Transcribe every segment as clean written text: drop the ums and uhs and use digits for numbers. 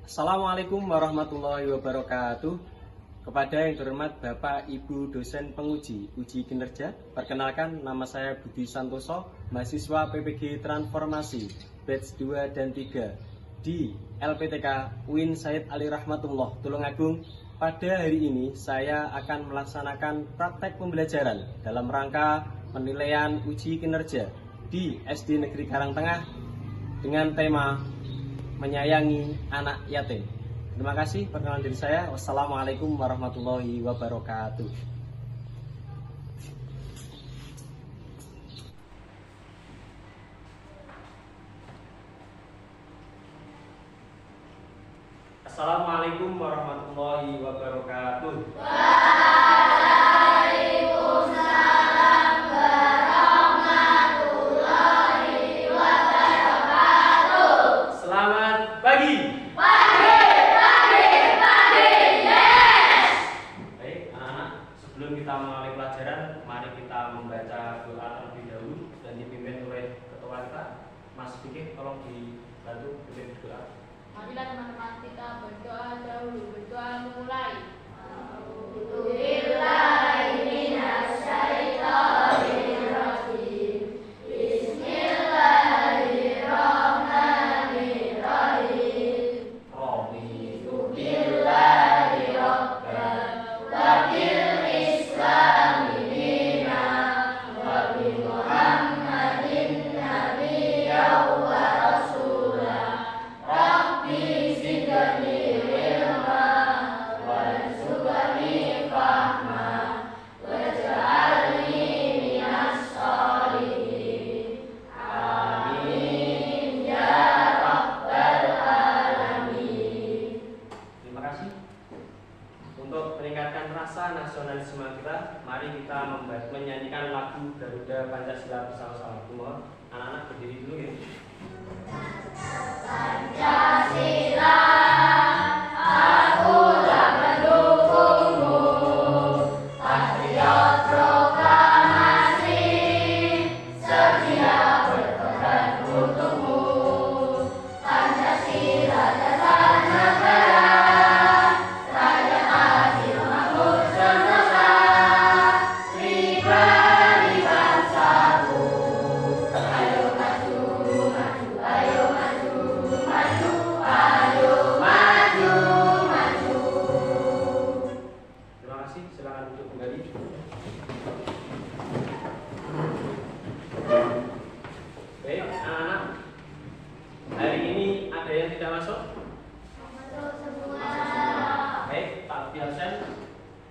Assalamualaikum warahmatullahi wabarakatuh. Kepada yang terhormat Bapak Ibu dosen penguji uji kinerja, perkenalkan nama saya Budi Santoso, mahasiswa PPG Transformasi batch 2 dan 3 di LPTK UIN Said Ali Rahmatullah Tulungagung. Pada hari ini saya akan melaksanakan praktek pembelajaran dalam rangka penilaian uji kinerja di SD Negeri Karangtengah dengan tema menyayangi anak yatim. Terima kasih, perkenalan diri saya. Wassalamualaikum warahmatullahi wabarakatuh. Assalamualaikum warahmatullahi wabarakatuh. Waalaikumsalam warahmatullahi wabarakatuh. Selamat pagi. Baik, anak-anak, sebelum kita mulai pelajaran, mari kita membaca doa terlebih dahulu dan dipimpin oleh ketua kita, Mas Fikih. Tolong dibantu pimpin doa. Marilah teman-teman kita berdoa dahulu. Berdoa mulai. Untuk meningkatkan rasa nasionalisme kita, mari kita menyanyikan lagu Garuda Pancasila bersama-sama. Mohon anak-anak berdiri dulu ya. Pancasila, akulah pendukungmu. Patriot proklamasi, setia berkorban untukmu. Pancasila dasar negara, rakyat adil makmur sentosa, pribadi bangsaku. Ayo maju, maju, ayo maju, maju, ayo maju, maju. Terima kasih, silakan duduk kembali. Baik, anak-anak, hari ini ada yang tidak masuk? Masuk semua. Baik, Pak Budi absen.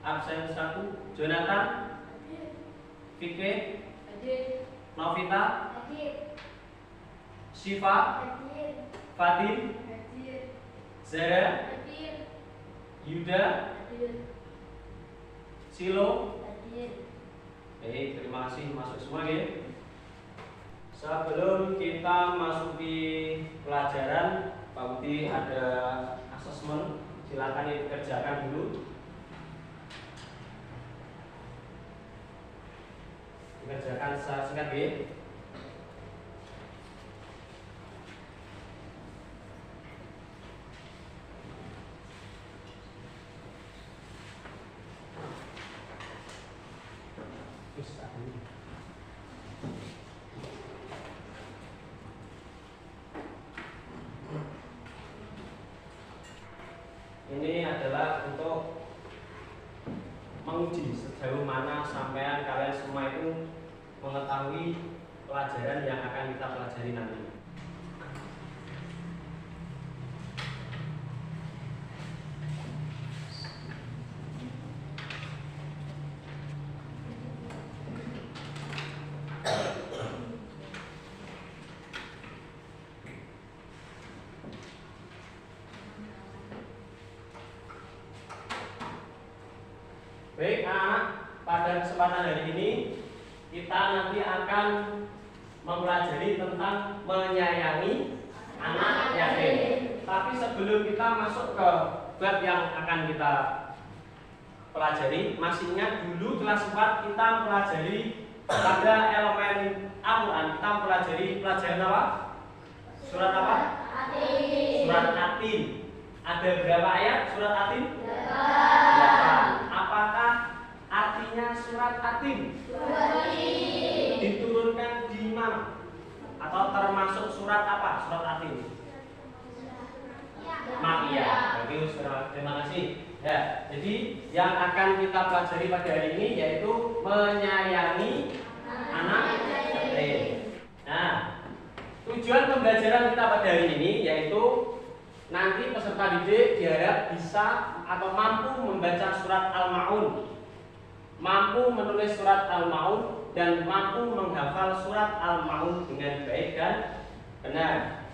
Absen 1, Jonathan, Fikih, Hadir, Novita, hadir, Syifa, hadir, Fadil, hadir, Zara, hadir, Yuda, hadir, Silo. hadir. Baik, terima kasih masuk semua ya. Sebelum kita masuki pelajaran, Pak Budi ada asesmen, silakan dikerjakan dulu. Dikerjakan secara singkat ya. Ini adalah untuk menguji sejauh mana sampean kalian semua itu mengetahui pelajaran yang akan kita pelajari nanti. Baik anak-anak, pada kesempatan hari ini kita nanti akan mempelajari tentang menyayangi anak yatim. Tapi sebelum kita masuk ke bab yang akan kita pelajari, masih ingat dulu kelas 4 kita pelajari pada elemen Al-Quran, kita pelajari pelajaran apa? Surat apa? Atin. Surat Atin. Ada berapa ayat surat Atin? 8. Apakah artinya surat Atin? Diturunkan di mana? Atau termasuk surat apa? Surat Atin? Makkiyah. Bagus, terima kasih. Ya, jadi yang akan kita pelajari pada hari ini yaitu menyayangi anak yatim. Nah, tujuan pembelajaran kita pada hari ini yaitu nanti peserta didik diharap bisa atau mampu membaca surat Al-Ma'un, mampu menulis surat Al-Ma'un, dan mampu menghafal surat Al-Ma'un dengan baik dan benar.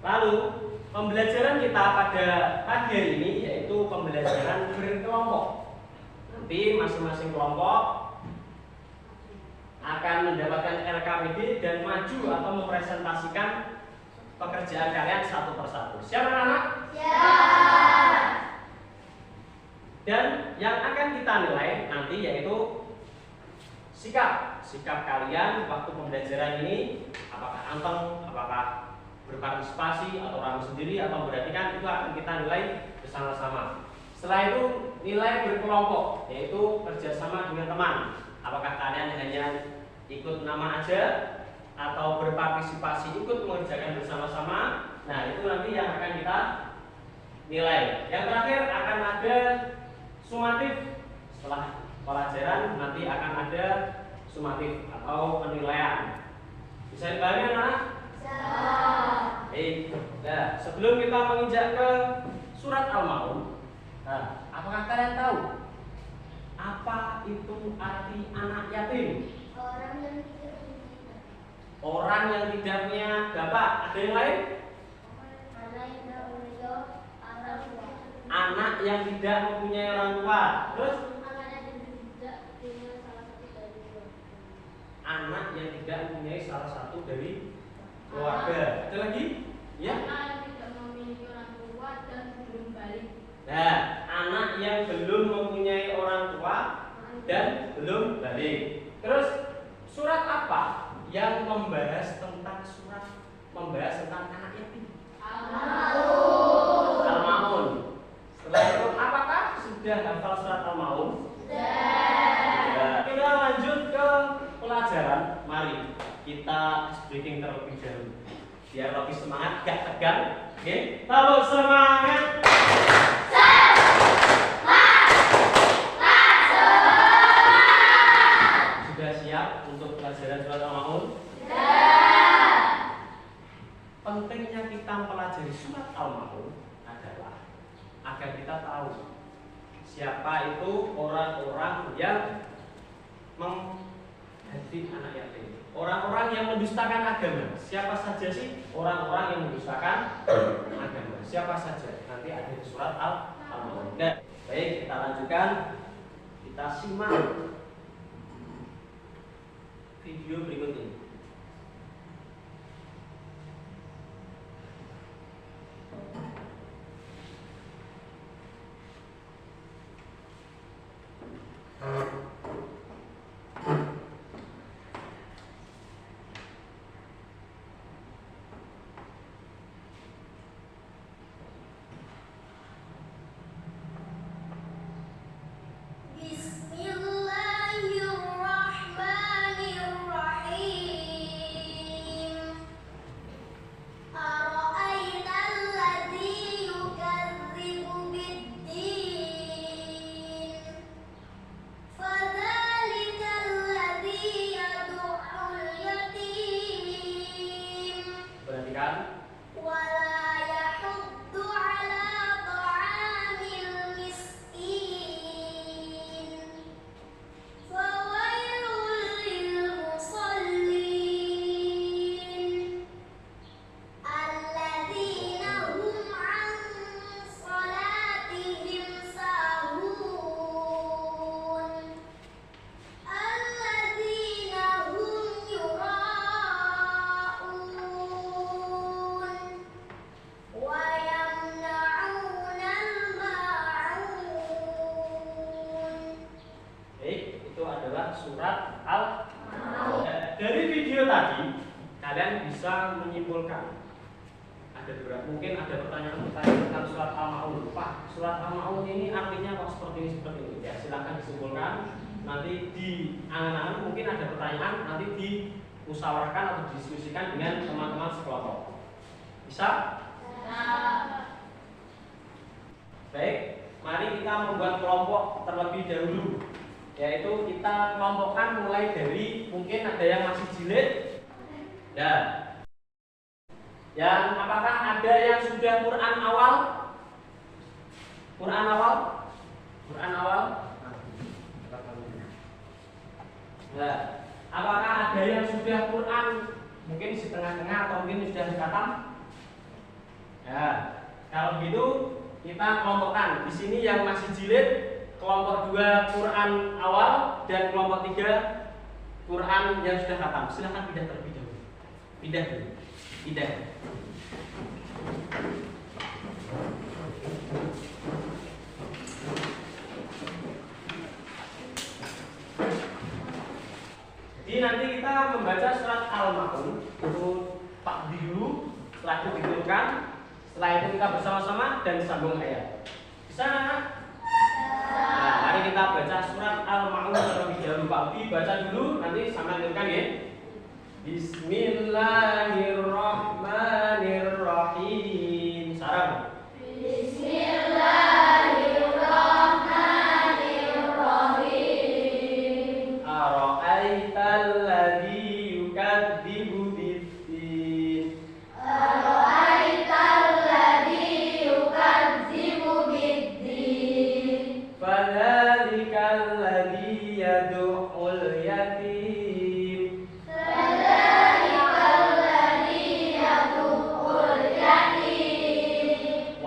Lalu pembelajaran kita pada pagi hari ini yaitu pembelajaran berkelompok. Nanti masing-masing kelompok akan mendapatkan LKPD dan maju atau mempresentasikan pekerjaan kalian satu persatu. Siap anak-anak? Siap. Dan yang akan kita nilai nanti yaitu sikap kalian waktu pembelajaran ini, apakah anteng, apakah berpartisipasi atau orang sendiri atau memperhatikan, itu akan kita nilai bersama-sama. Setelah itu nilai berkelompok, yaitu kerjasama dengan teman. Apakah kalian hanya ikut nama aja atau berpartisipasi ikut mengerjakan bersama-sama? Nah, itu nanti yang akan kita nilai. Yang terakhir akan ada sumatif. Setelah pelajaran nanti akan ada sumatif atau penilaian. Bisa dipahami anak? Baik. Nah, sebelum kita menginjak ke surat Al-Maun, nah, apakah kalian tahu apa itu arti anak yatim? Orang yang tidak punya bapak. Ada yang lain? Anak yang tidak mempunyai orang tua. Terus? Anak yang tidak mempunyai salah satu dari keluarga. Ada lagi? Ya. Anak yang tidak memiliki orang tua dan belum balik. Nah, anak yang belum mempunyai orang tua dan belum balik. Terus surat apa yang membahas tentang anak yatim? Al-Maun. Setelah itu apakah sudah hafal surat Al-Maun? Sudah. Kita lanjut ke pelajaran. Mari kita speaking terlebih dahulu biar lebih semangat, gak tegang. Oke, lalu semangat. Sudah siap untuk pelajaran surat Al-Maun? Pentingnya kita mempelajari surat Al-Maun adalah agar kita tahu siapa itu orang-orang yang menjadi anak yatim. Orang-orang yang mendustakan agama. Siapa saja sih orang-orang yang mendustakan agama? Siapa saja? Nanti ada di surat Al-Maun. Nah, baik, kita lanjutkan. Kita simak video berikut ini. Surat Al-Maun. Dari video tadi kalian bisa menyimpulkan ada beberapa, mungkin ada pertanyaan tentang surat surat Al-Ma'un ini artinya kok seperti ini. Ya, silakan disimpulkan. Nanti di angan-angan mungkin ada pertanyaan, nanti dimusyawarahkan atau diskusikan dengan teman-teman sekelompok. Bisa? Baik, mari kita membuat kelompok terlebih dahulu. Yaitu kita kelompokkan mulai dari mungkin ada yang masih jilid. Ya. Yang apakah ada yang sudah Quran awal? Quran awal? Quran awal? Ya. Apakah ada yang sudah Quran mungkin di tengah-tengah atau mungkin sudah khatam? Ya. Kalau begitu kita kelompokkan. Di sini yang masih jilid kelompok 2 Quran awal dan kelompok 3 Quran yang sudah khatam. Silahkan pindah terlebih dahulu. Pindah dulu. Pindah. Jadi nanti kita membaca surat Al-Ma'un untuk Pak dulu, setelah itu diturunkan, setelah itu kita bersama-sama dan sambung ayat. Bisa anak? Nah, mari kita baca surat Al-Ma'un terlebih dahulu. Pak Bi baca dulu, nanti sama turunkan ya. Bismillahirrahmanirrahim. Sarang. Bismillahirrahmanirrahim. Ara'aital ladzi yukadzibu bid-din. Ara'aital ladzi yukadzibu bid-din. Fadzalikal ladzi yad'ul yatim. Fadzalikal ladzi yad'ul yatim.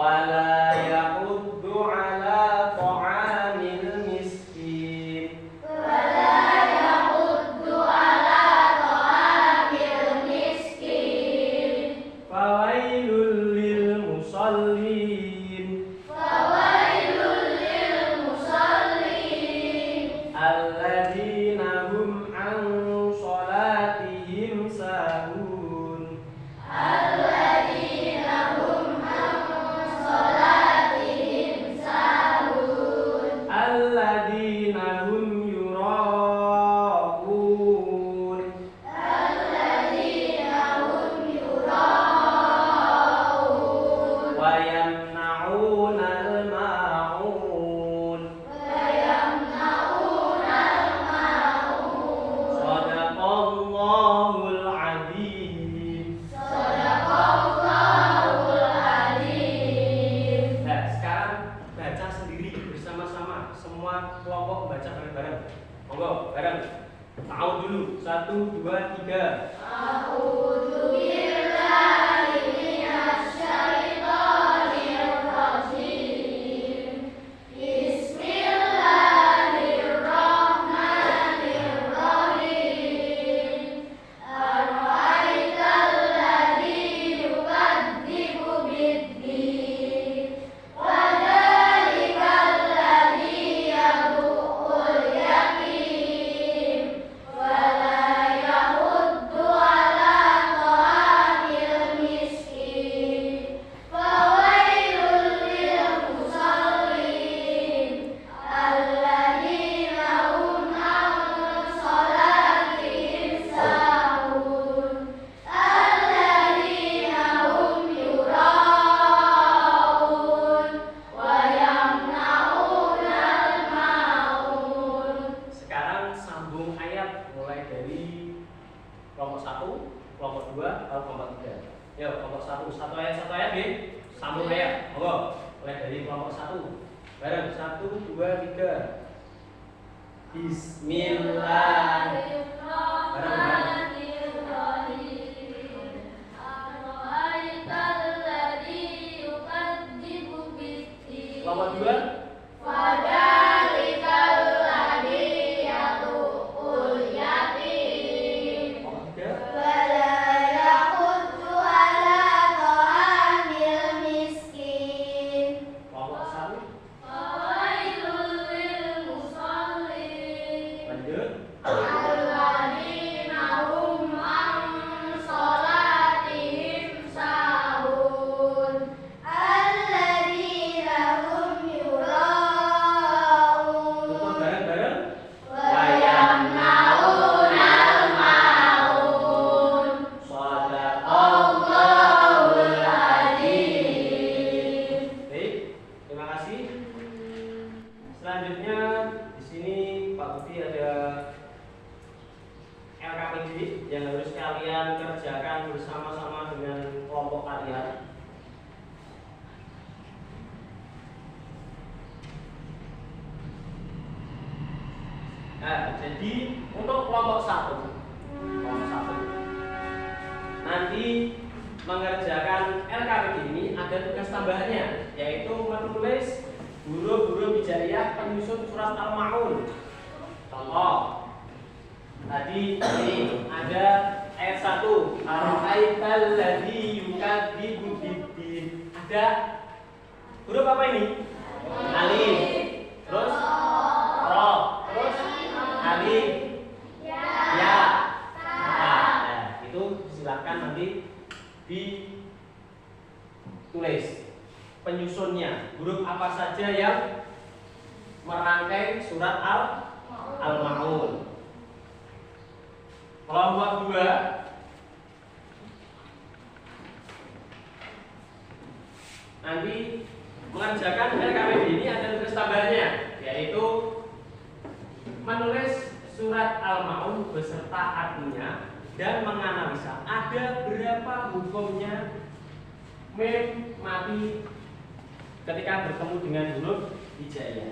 Wala yahuddu ala ta'amil miskin. Wala yahuddu ala ta'amil miskin. Fawailul lil musallin. Fawailul lil musallin. Alladzina hum an sholatihim sahun. Alladzina hum an sholatihim sahun. Alladzina hum yura'un. Alladzina hum yura'un. Wa yamna'unal ma'un. Wa yamna'unal ma'un. Shadaqallahul adzim. Shadaqallahul adzim. Nah, sekarang baca sendiri bersama-sama. Semua kelompok baca bareng-bareng. Monggo, bareng. Tahu dulu. 1, 2, 3. A'udzu billahi minasy syaithanir rajim. Bismillahirrahmanirrahim. Ara'aital ladzi yukadzibu bid-din. Fadzalikal ladzi yad'ul yatim. Wala yahuddu ala ta'amil miskin. Fawailul lil musallin. Alladzina hum an sholatihim sahun. Alladzina hum yura'un. Wa yamna'unal ma'un. Sekarang sambung ayat mulai dari kelompok 1, kelompok 2, atau kelompok 3. Yuk, kelompok 1, satu ayat ya. Sambung ayat. Monggo, mulai dari kelompok 1. Bareng 1, 2, 3. Bismillah. Bismillahirrahmanirrahim. Ara'aital ladzi yukadzibu bid-din. Kelompok 2. Fadzalikal ladzi yad'ul yatim. Kelompok 3. Wala yahuddu ala ta'amil miskin. Kelompok 1. Fawailul lil musallin. Lanjut. Alladzina hum an sholatihim sahun. Alladzina hum Nah, jadi untuk kelompok satu nanti mengerjakan LKPD ini ada tugas tambahannya, yaitu menulis huruf-huruf hijaiyah penyusun surat Al-Ma'un. Contoh, tadi ini ada ayat 1, ara'aital ladzi yukadzibu biddin. Ada huruf apa ini? Alif. Terus ro, terus alif, ya. Nah, itu silakan nanti ditulis penyusunnya, huruf apa saja yang merangkai surat Al-Ma'un. Kelompok 2 nanti mengerjakan LKPD ini ada tugas tambahannya, yaitu menulis surat Al-Ma'un beserta artinya dan menganalisa ada berapa hukumnya mim mati ketika bertemu dengan huruf hijaiyah.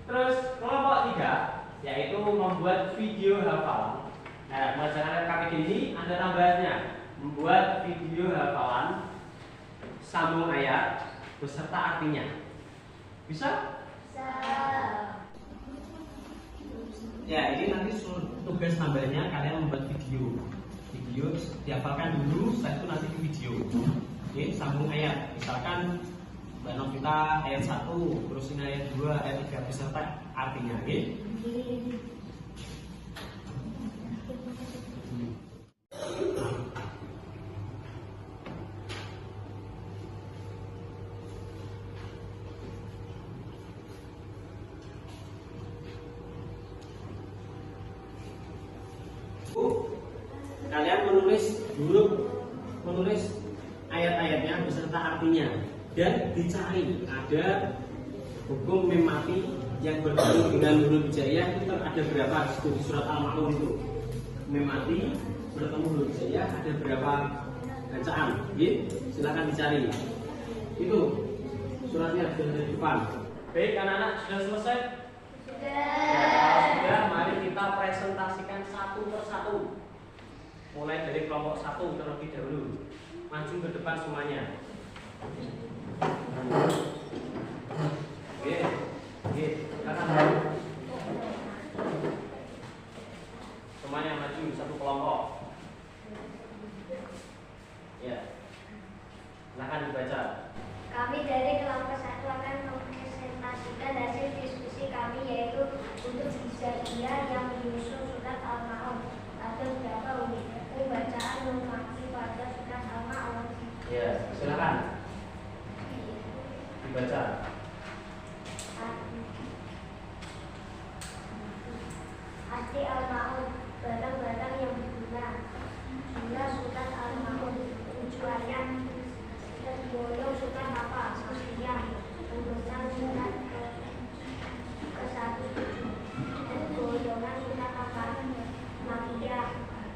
Terus kelompok 3 yaitu membuat video hafalan. Nah, mengerjakan LKPD ini ada tambahannya, membuat video hafalan sambung ayat beserta artinya. Bisa? Ya, ini nanti tugas tambahannya kalian membuat video dihafalkan dulu, setelah itu nanti video. Oke, sambung ayat. Misalkan Mbak Novita ayat 1, terus ini ayat 2, ayat 3 beserta artinya. Oke? Kalian menulis ayat-ayatnya beserta artinya dan dicari ada hukum mim mati yang bertemu dengan huruf hijaiyah itu ada berapa di surat Al-Ma'un itu. Mim mati bertemu huruf hijaiyah ada berapa bacaan? Silakan dicari. Itu suratnya sudah ada di depan. Baik, anak-anak sudah selesai? Sudah, mari kita presentasikan satu persatu. Mulai dari kelompok 1 terlebih dahulu. Maju ke depan semuanya. Oke, silakan. Semuanya maju satu kelompok. Ya, silakan dibaca. Kami dari kelompok 1 akan mempresentasikan hasil diskusi kami, yaitu untuk hijaiyah yang menyusun surat Al-Ma'un. Ada berapa hukum bacaan memakai pada surat Al-Ma'un? Ya, silakan dibaca. Arti Al-Ma'un, barang-barang yang berguna. Jumlah surat Al-Ma'un, 7 ayat. Tergolong surat apa? Maksudnya urutan surat ke-1 tergolongan surat apa? Makiyah,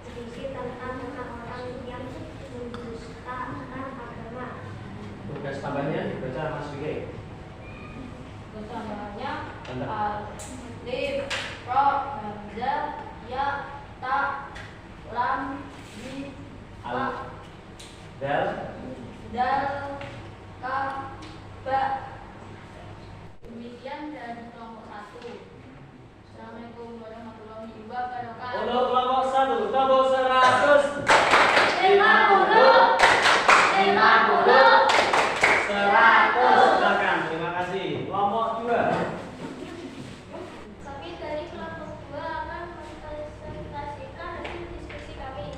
berisi tentang orang-orang yang mendustakan agama. Tugas tambahnya dibaca Mas Wike. Tambahannya alif, ro, hamzah, ya, ta, lam, mim, fa, Dal, ka, ba. Demikian dari kelompok 1. Assalamualaikum warahmatullahi wabarakatuh. untuk kelompok 1 tepuk 100. 50, 100. Silakan, terima kasih. Kelompok 2. Kami dari kelompok 2 akan mempresentasikan hasil diskusi kami.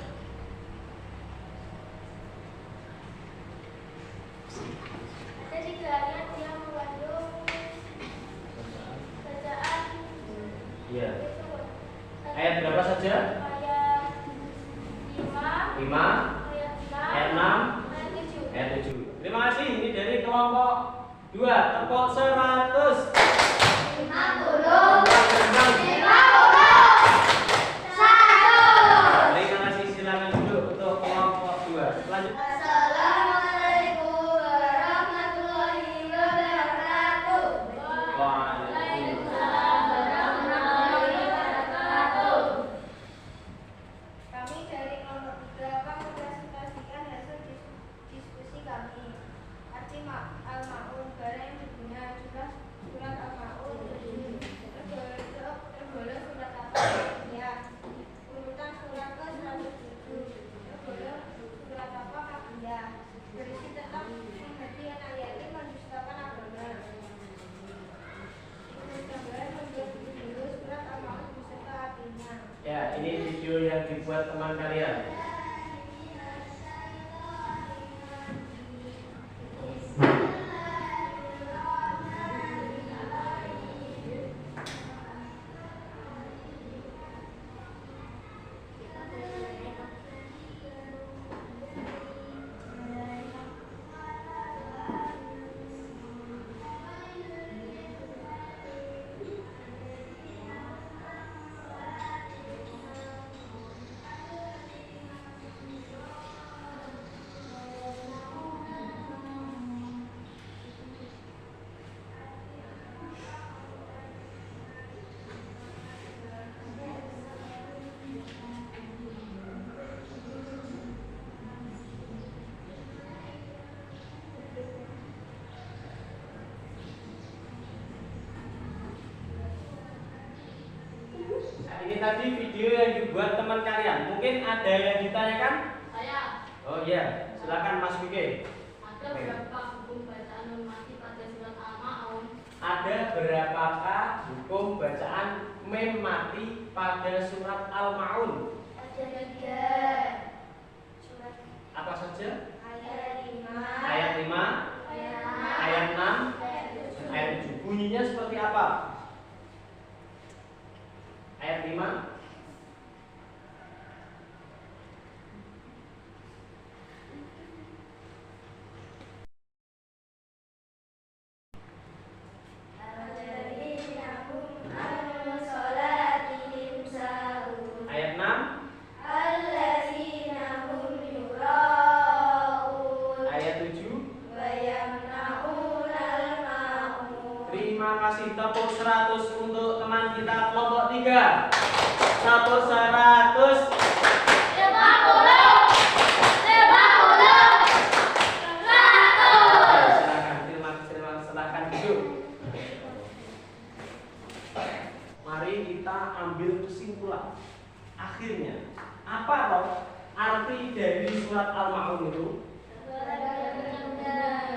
Ada 3 ayat yang mengandung bacaan. Iya. Ayat berapa saja? Ayat 5, 5, ayat 6, ayat 7. ayat 7. Terima kasih. Ini dari kelompok 2. Tepuk 100. 50, 50, 1. Terima kasih. Silakan duduk untuk kelompok 2. Selanjutnya. Assalamualaikum warahmatullahi wabarakatuh. Waalaikumsalam. Waalaikumsalam warahmatullahi wabarakatuh. buat teman kalian. Ini tadi video yang dibuat teman kalian. Mungkin ada yang ditanyakan? Saya. Oh iya, silakan Mas Wike. Ada berapa hukum bacaan mati pada surat Al-Maun? Ada berapakah hukum bacaan mem mati pada surat Al-Maun? Ada 3 surat Apa saja? ayat 5, Ayat 5, ayat 6, ayat 7. Bunyinya seperti apa? Ayat 5. Ayat 6. Ayat 7. Terima kasih, tepuk 100 untuk teman kita kelompok 3. Tepuk 100. Silakan, silakan duduk. Mari kita ambil kesimpulan. Akhirnya, apa toh arti dari surat Al-Maun itu?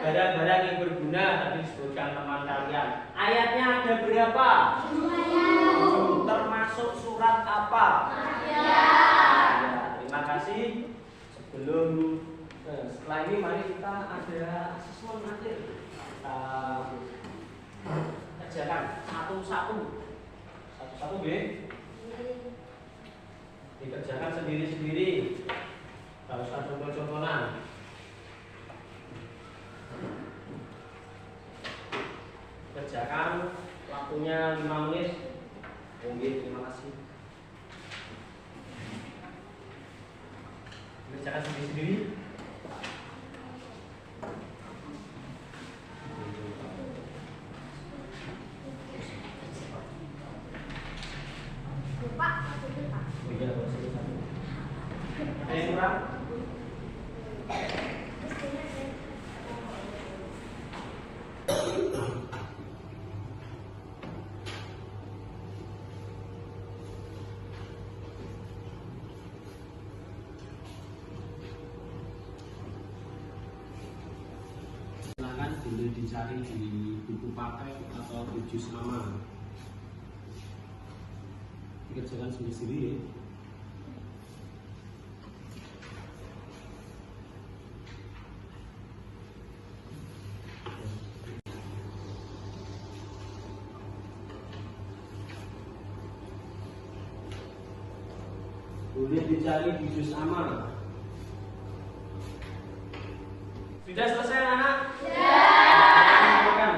Barang-barang yang berguna tadi disebutkan teman kalian. Ayatnya ada berapa? 7. Termasuk surat apa? Ya, terima kasih. Setelah ini mari kita ada asesmen akhir. Kita kerjakan satu-satu. Satu-satu, B. Dikerjakan sendiri-sendiri. Gak usah contoh-contohan. Kerjakan, waktunya 5 menit. Oke, terima kasih. Kerjakan sendiri-sendiri. Oh iya, satu-satu. Ada yang kurang? Silakan boleh dicari di buku paket atau di jus nama. Dikerjakan sendiri-sendiri ya. Boleh dicari di jus amal. Sudah selesai anak? Silakan.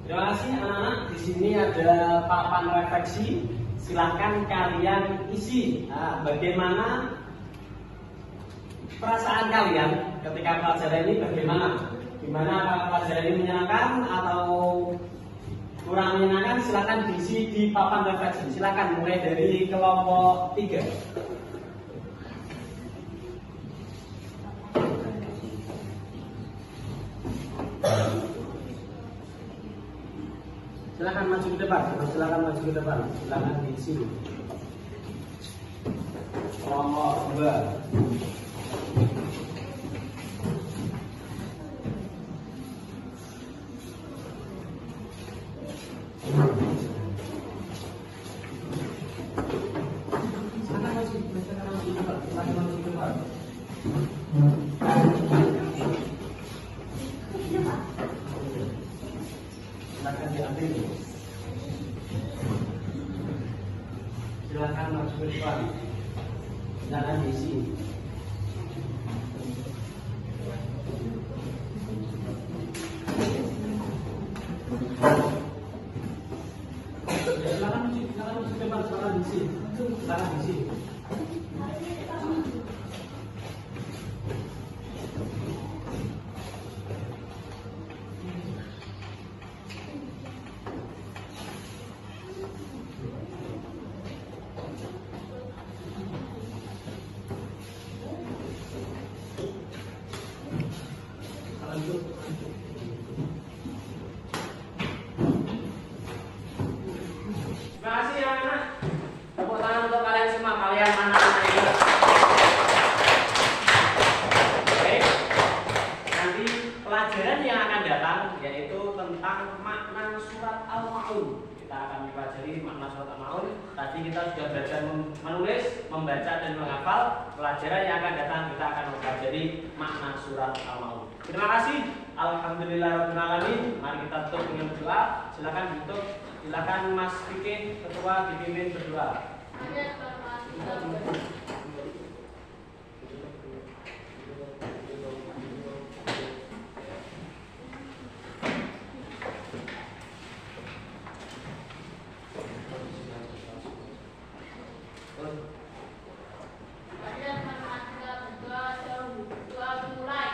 Terima kasih anak-anak. Di sini ada papan refleksi. Silahkan kalian isi. Nah, bagaimana perasaan kalian ketika pelajaran ini? Bagaimana? Gimana pelajaran ini menyenangkan atau kurang menyenangkan? Silahkan diisi di papan refleksi. Silahkan mulai dari kelompok 3. Silakan maju ke depan. Silakan maju ke depan. Silakan di sini. nomor 2. Silakan diambil. Silakan masuk ke depan. Silakan diisi. Silakan masuk ke depan. Silakan diisi. Silakan diisi. Terima kasih ya anak. Tepuk tangan untuk kalian semua. Kalian anak-anak ini. Baik. Nanti pelajaran yang akan datang yaitu tentang makna surat Al-Maun. Kita akan mempelajari makna surat Al-Maun. Tadi kita sudah belajar menulis, membaca dan menghafal. Pelajaran yang akan datang kita akan mempelajari makna surat Al-Maun. Terima kasih. Alhamdulillahirobbilalamin. Mari kita tutup dengan doa. Silakan ditutup. Silakan Mas Fikih, ketua dipimpin berdoa. Mari Bapak kita berdoa. Mari Bapak kita berdoa dahulu. Doa dimulai.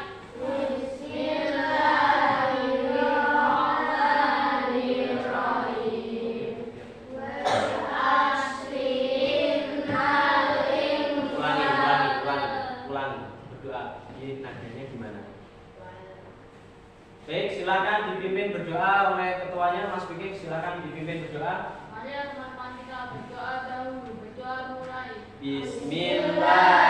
Baik, silakan dipimpin berdoa oleh ketuanya Mas Fikih. Silakan dipimpin berdoa. Mari teman-teman kita berdoa dahulu. Berdoa mulai. Bismillah.